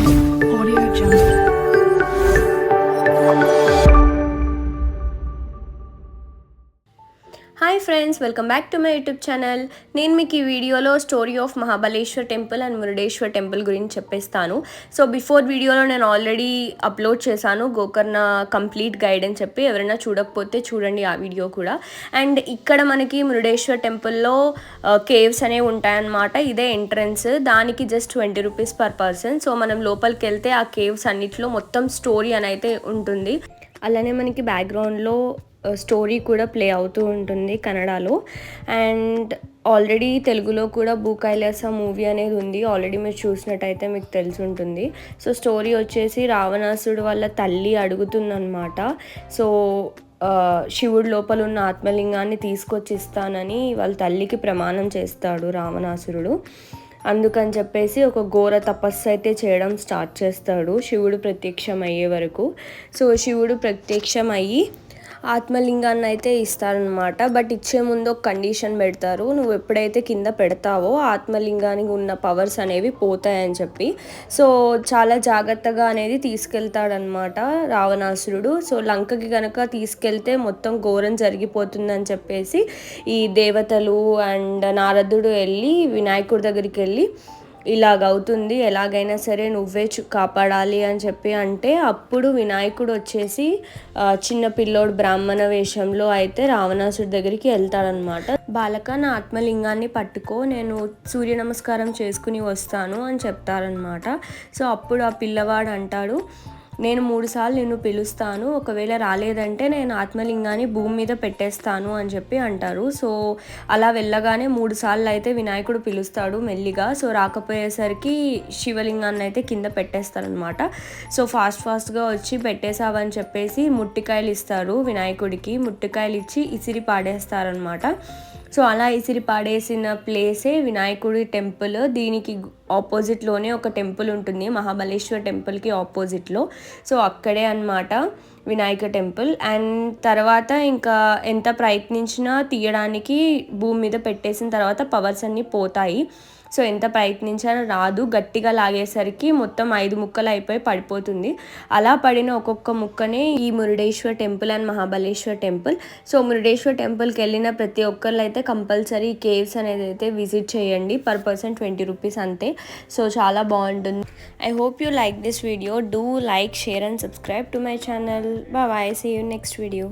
Audio Jungle. Hi friends, welcome back to my YouTube channel. నేను మీకు ఈ వీడియోలో story of Mahabaleshwar temple and Murudeshwar temple గురించి చెప్పేస్తాను. సో బిఫోర్ వీడియోలో నేను ఆల్రెడీ అప్లోడ్ చేశాను గోకర్ణ కంప్లీట్ గైడ్ అని చెప్పి. ఎవరైనా చూడకపోతే చూడండి ఆ వీడియో కూడా. అండ్ ఇక్కడ మనకి మురుడేశ్వర్ టెంపుల్లో కేవ్స్ అనేవి ఉంటాయన్నమాట. ఇదే ఎంట్రన్స్, దానికి just 20 rupees per person. So మనం లోపలికి వెళ్తే ఆ కేవ్స్ అన్నిట్లో మొత్తం స్టోరీ అని అయితే ఉంటుంది. అలానే మనకి బ్యాక్గ్రౌండ్లో స్టోరీ కూడా ప్లే అవుతూ ఉంటుంది కన్నడలో. అండ్ ఆల్రెడీ తెలుగులో కూడా భూకైలాస మూవీ అనేది ఉంది. ఆల్రెడీ మీరు చూసినట్టయితే మీకు తెలిసి ఉంటుంది. సో స్టోరీ వచ్చేసి రావణాసుడు వాళ్ళ తల్లి అడుగుతుందన్నమాట. సో శివుడు లోపల ఉన్న ఆత్మలింగాన్ని తీసుకొచ్చి ఇస్తానని వాళ్ళ తల్లికి ప్రమాణం చేస్తాడు రావణాసురుడు. అందుకని చెప్పేసి ఒక ఘోర తపస్సు అయితే చేయడం స్టార్ట్ చేస్తాడు శివుడు ప్రత్యక్షం అయ్యే వరకు. సో శివుడు ప్రత్యక్షం అయ్యి ఆత్మలింగాన్ని అయితే ఇస్తారనమాట. బట్ ఇచ్చే ముందు ఒక కండిషన్ పెడతారు, నువ్వు ఎప్పుడైతే కింద పెడతావో ఆత్మలింగానికి ఉన్న పవర్స్ అనేవి పోతాయని చెప్పి. సో చాలా జాగ్రత్తగా అనేది తీసుకెళ్తాడనమాట రావణాసురుడు. సో లంకకి కనుక తీసుకెళ్తే మొత్తం ఘోరం జరిగిపోతుందని చెప్పేసి ఈ దేవతలు అండ్ నారదుడు వెళ్ళి వినాయకుడి దగ్గరికి వెళ్ళి ఇలాగవుతుంది, ఎలాగైనా సరే నువ్వే కాపాడాలి అని చెప్పి అంటే, అప్పుడు వినాయకుడు వచ్చేసి చిన్న పిల్లోడు బ్రాహ్మణ వేషంలో అయితే రావణాసుడి దగ్గరికి వెళ్తాడనమాట. బాలక, నా ఆత్మలింగాన్ని పట్టుకో, నేను సూర్య నమస్కారం చేసుకుని వస్తాను అని చెప్తారనమాట. సో అప్పుడు ఆ పిల్లవాడు అంటాడు, నేను 3 సార్లు నిన్ను పిలుస్తాను, ఒకవేళ రాలేదంటే నేను ఆత్మలింగాన్ని భూమి మీద పెట్టేస్తాను అని చెప్పి అంటారు. సో అలా వెళ్ళగానే 3 సార్లు అయితే వినాయకుడు పిలుస్తాడు మెల్లిగా. సో రాకపోయేసరికి శివలింగాన్ని అయితే కింద పెట్టేస్తారనమాట. సో ఫాస్ట్గా వచ్చి పెట్టేసావని చెప్పేసి ముట్టికాయలు ఇస్తారు వినాయకుడికి. ముట్టికాయలు ఇచ్చి ఇసిరి పాడేస్తారనమాట. సో అలా ఇసిరి పాడేసిన ప్లేసే వినాయకుడి టెంపుల్. దీనికి ఆపోజిట్లోనే ఒక టెంపుల్ ఉంటుంది, మహాబలేశ్వర్ టెంపుల్కి ఆపోజిట్లో. సో అక్కడే అన్నమాట వినాయక టెంపుల్. అండ్ తర్వాత ఇంకా ఎంత ప్రయత్నించినా తీయడానికి భూమి మీద పెట్టేసిన తర్వాత పవర్స్ అన్నీ పోతాయి. సో ఎంత ప్రయత్నించినా రాదు, గట్టిగా లాగేసరికి మొత్తం 5 ముక్కలు అయిపోయి పడిపోతుంది. అలా పడిన ఒక్కొక్క ముక్కనే ఈ Murudeshwar temple and Mahabaleshwar temple. So Murudeshwar టెంపుల్కి వెళ్ళిన ప్రతి ఒక్కళ్ళు అయితే కంపల్సరీ కేవ్స్ అనేది అయితే విజిట్ చేయండి. పర్ పర్సన్ 20 రూపీస్ అంతే. సో చాలా బాగుంటుంది. I hope you like this video. Do like, share and subscribe to my channel. Bye, see you next video.